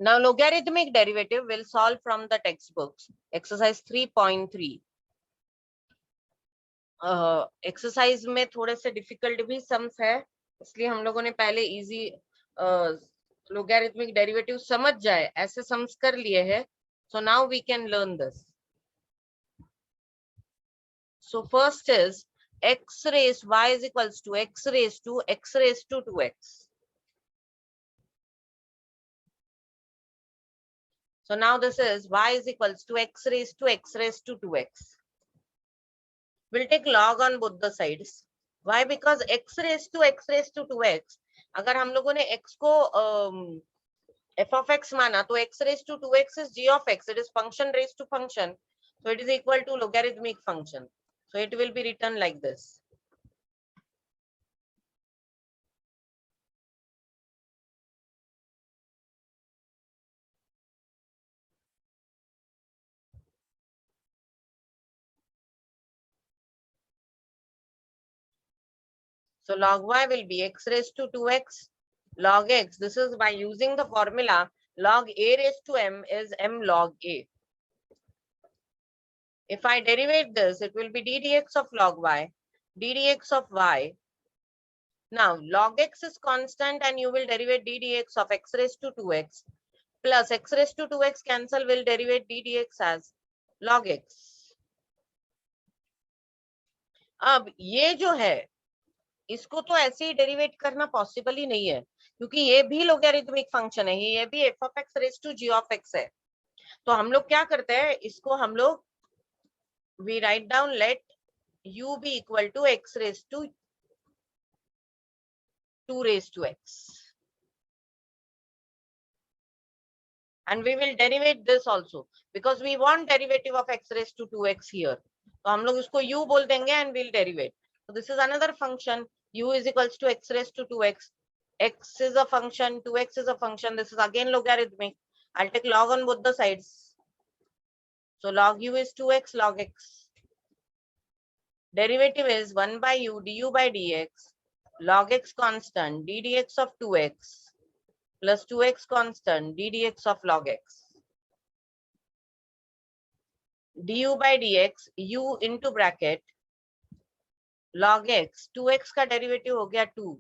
Now logarithmic derivative will solve from the textbooks. Exercise 3.3. Exercise में थोड़े से difficult भी सम्स है, इसलिए हम लोगों ने पहले इजी logarithmic derivative समझ जाए ऐसे सम्स कर लिए हैं. So now we can learn this. So first is x raised y is equals to x raised to 2x. So now this is y is equals to x raised to 2x. We'll take log on both the sides. Why? Because x raised to 2x. अगर हम लोगों ने x को f of x माना तो x raised to 2x is g of x. It is function raised to function. So it is equal to logarithmic function. So it will be written like this. So log y will be x raised to 2x log x. This is by using the formula log a raised to m is m log a. If I derivate this, it will be d dx of log y, d dx of y. Now log x is constant and you will derivate d dx of x raised to 2x plus x raised to 2x cancel, will derivate d dx as log x. अब ये जो है इसको तो ऐसे ही derivative करना possible ही नहीं है, क्योंकि ये भी लोगैरिथमिक फंक्शन है, ये भी f of x raised to g of x है. तो हम लोग क्या करते हैं, इसको हम लोग we write down let u be equal to x raised to 2 raised to x, and we will derivate this also because we want derivative of x raised to 2x here. तो हम लोग इसको u बोल देंगे and we'll derivate. So this is another function, u is equals to x raised to 2x. X is a function, 2x is a function. This is again logarithmic. I'll take log on both the sides. So log u is 2x log x. Derivative is 1 by u du by dx log x constant d dx of 2x plus 2x constant d dx of log x. Du by dx u into bracket log x, 2x का derivative हो गया 2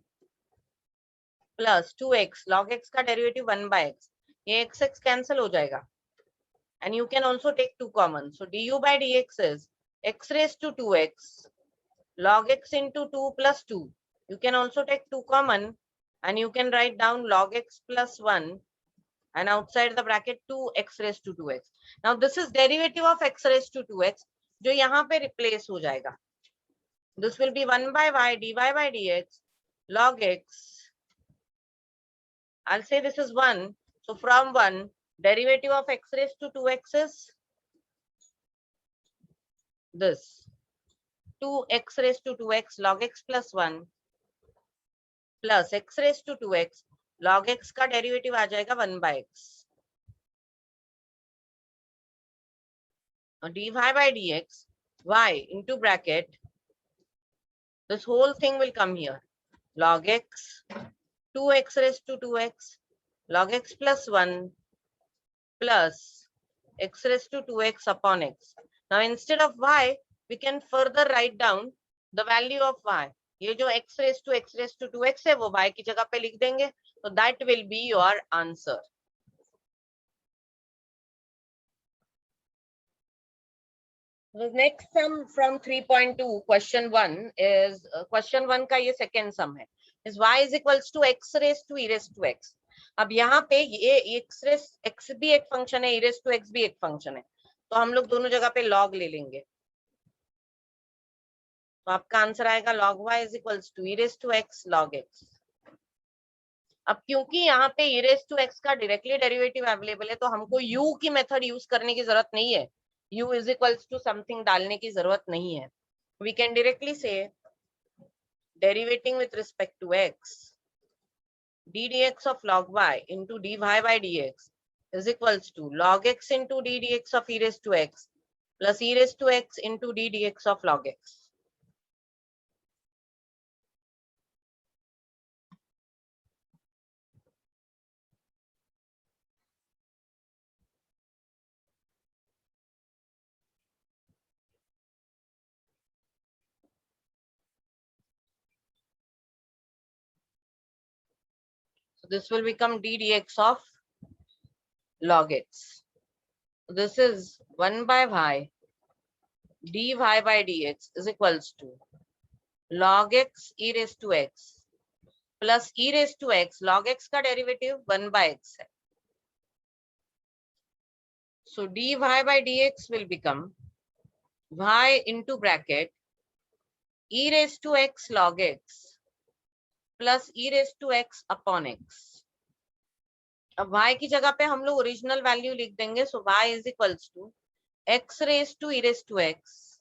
plus 2x log x का derivative 1 by x. ये x cancel हो जाएगा and you can also take 2 common. So du by dx is x raised to 2x log x into 2 plus 2. You can also take 2 common and you can write down log x plus 1 and outside the bracket 2x raised to 2x. Now this is derivative of x raised to 2x जो यहाँ पे replace हो जाएगा. This will be 1 by y dy by dx log x. I'll say this is 1. So from 1, derivative of x raised to 2x is this. 2x raised to 2x log x plus 1 plus x raised to 2x log x का derivative आ जाएगा 1 by x. dy by dx y into bracket, this whole thing will come here. Log x 2x raised to 2x log x plus 1 plus x raised to 2x upon x. Now instead of y, we can further write down the value of y. ये जो x raised to 2x है वो y की जगह पे लिख देंगे. So that will be your answer. The next sum from 3.2 question 1 is question 1 का ये second sum है. Is y is equals to x raised to e raised to x. अब यहाँ पे ये x भी एक फंक्शन है, e raised to x भी एक फंक्शन है, तो हम लोग दोनों जगह पे log ले लेंगे. तो आपका आंसर आएगा log y is equals to e raised to x log x. अब क्योंकि यहाँ पे e raised to x का डायरेक्टली डेरिवेटिव अवेलेबल है तो हमको u की मेथड यूज करने की जरूरत नहीं है. u is equals to something डालने की जरूरत नहीं है. We can directly say derivating with respect to x d dx of log y into dy by dx is equals to log x into d dx of e raised to x plus e raised to x into d dx of log x. This will become d dx of log x. This is 1 by y dy by dx is equals to log x e raised to x plus e raised to x log x का derivative 1 by x है. So dy by dx will become y into bracket e raised to x log x plus e raised to x upon x. अब y की जगह पे हम लोग original value लिख देंगे. So y is equals to x raised to e raised to x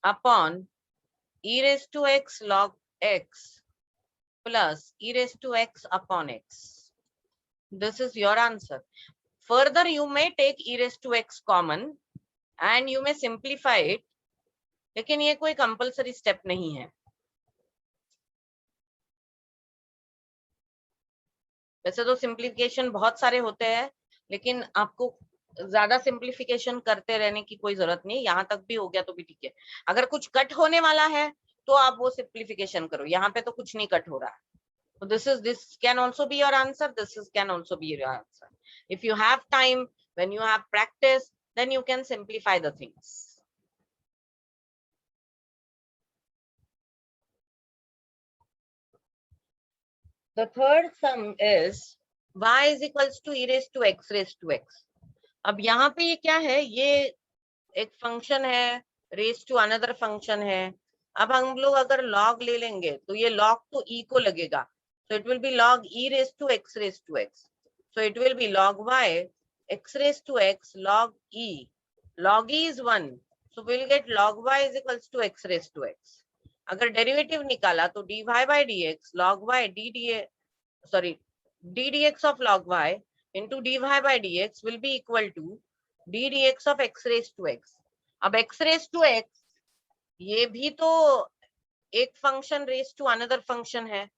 upon e raised to x log x plus e raised to x upon x. This is your answer. Further, you may take e raised to x common and you may simplify it. लेकिन ये कोई compulsory step नहीं है. वैसे तो simplification बहुत सारे होते हैं, लेकिन आपको ज्यादा सिंप्लीफिकेशन करते रहने की कोई जरूरत नहीं. यहाँ तक भी हो गया तो भी ठीक है. अगर कुछ कट होने वाला है तो आप वो सिंप्लीफिकेशन करो. यहाँ पे तो कुछ नहीं कट हो रहा है. So this can also be your answer. Can also be your answer. If you have time, when you have practice, then you can simplify the things. The third sum is y is equals to e raised to x raised to x. अब यहाँ पे ये क्या है? ये एक function है, raise to another function है. अब हम लोग अगर लॉग ले लेंगे तो ये लॉग तो e को लगेगा. So it will be log e raised to x raised to x. So it will be log y x raised to x log e. Log e is 1. So we'll get log y is equals to x raised to x. अगर derivative निकाला तो dy by dx log y d dx of log y into dy by dx will be equal to d dx of x raised to x. अब x raised to x ये भी तो एक function raised to another function है.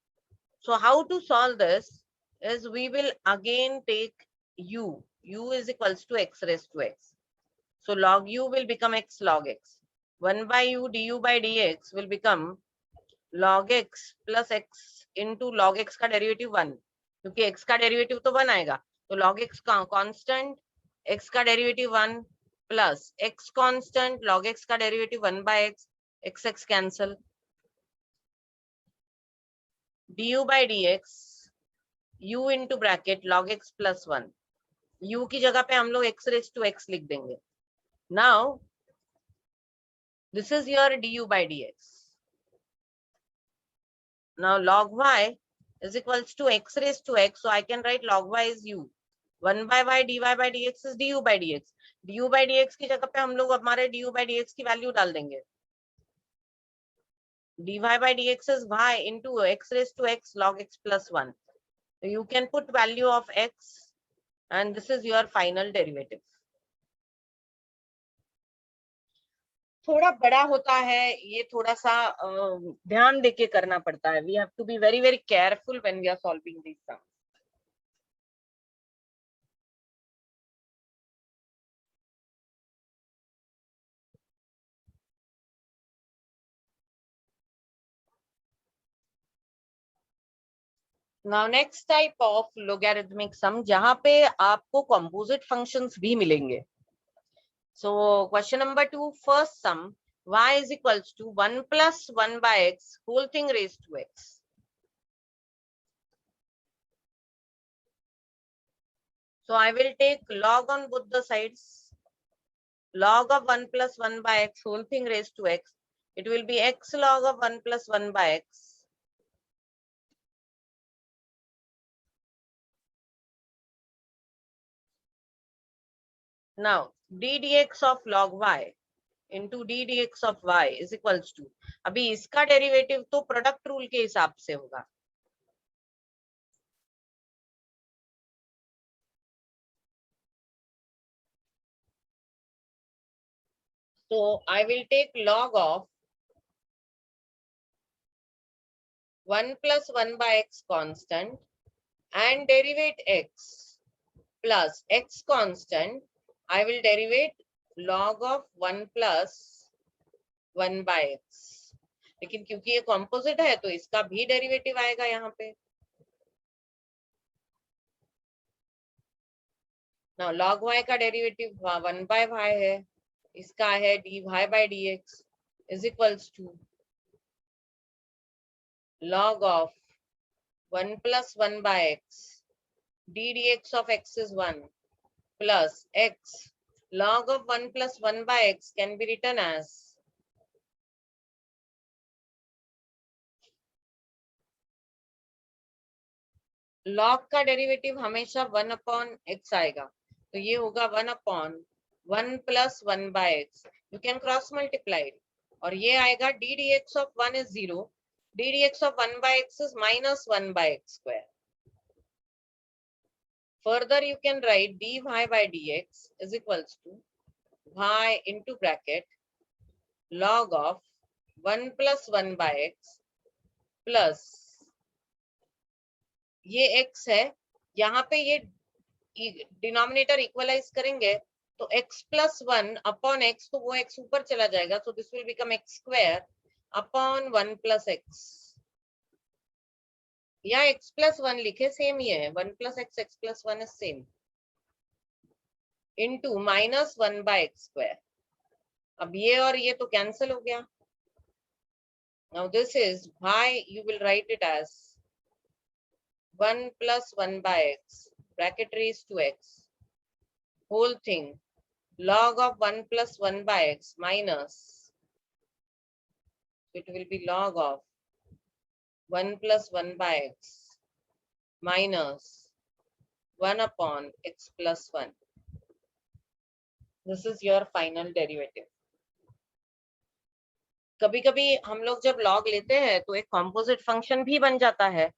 So how to solve this is we will again take u. U is equals to x raised to x. So log u will become x log x. 1 by u du by dx will become log x plus x into log x का derivative 1, क्योंकि x का derivative तो 1 आएगा. तो log x का constant, x का derivative 1 plus x constant log x का derivative 1 by x x cancel. du by dx u into bracket log x plus 1. u की जगह पे हम लोग x raised to x लिख देंगे. Now this is your du by dx. Now log y is equals to x raised to x, so I can write log y is u. 1 by y dy by dx is du by dx. du by dx की जगह पे हम लोग हमारे du by dx की value डाल देंगे. dy by dx is y into x raised to x log x plus 1. So you can put value of x and this is your final derivative. थोड़ा बड़ा होता है ये, थोड़ा सा ध्यान देके करना पड़ता है. We have to be very very careful when we are solving this sum. Now next type of logarithmic sum जहां पे आपको composite functions भी मिलेंगे. So question number 2, first sum y is equals to 1 plus 1 by x whole thing raised to x. So I will take log on both the sides. Log of 1 plus 1 by x whole thing raised to x. It will be x log of 1 plus 1 by x. Now d dx of log y into d dx of y is equals to, अभी इसका derivative तो product rule के हिसाब से होगा. So I will take log of 1 plus 1 by x constant and derivate x plus x constant. I will derivate log of 1 plus 1 by x. लेकिन क्योंकि ये कॉम्पोजिट है तो इसका भी डेरिवेटिव आएगा यहाँ पे. नाउ log y का डेरिवेटिव 1 by y है, इसका है dy by dx is equals to log of 1 plus 1 by x d dx of x is 1 plus x log of 1 plus 1 by x can be written as log का derivative हमेशा 1 upon x आएगा, तो ये होगा 1 upon 1 plus 1 by x. You can cross multiply it. और ये आएगा d dx of 1 is 0, d dx of 1 by x is minus 1 by x square. Further you can write dy by dx is equals to y into bracket log of 1 plus 1 by x plus ये x है, यहाँ पे ये denominator equalise करेंगे तो x plus 1 upon x, तो वो x ऊपर चला जाएगा, so this will become x square upon 1 plus x. या x plus 1 लिखे सेम ही है, 1 plus x, x plus 1 is same, into minus 1 by x square. अब ये और ये तो कैंसिल हो गया. Now this is y, you will write it as 1 plus 1 by x bracket raised to x whole thing log of 1 plus 1 by x minus, it will be log of 1 plus 1 by x minus 1 upon x plus 1. This is your final derivative. कभी कभी हम लोग जब log लेते हैं तो एक composite function भी बन जाता है,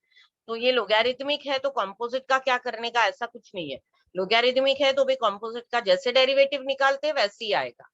तो ये logarithmic है तो composite का क्या करने का ऐसा कुछ नहीं है. logarithmic है तो भी composite का जैसे डेरिवेटिव निकालते हैं वैसे ही आएगा.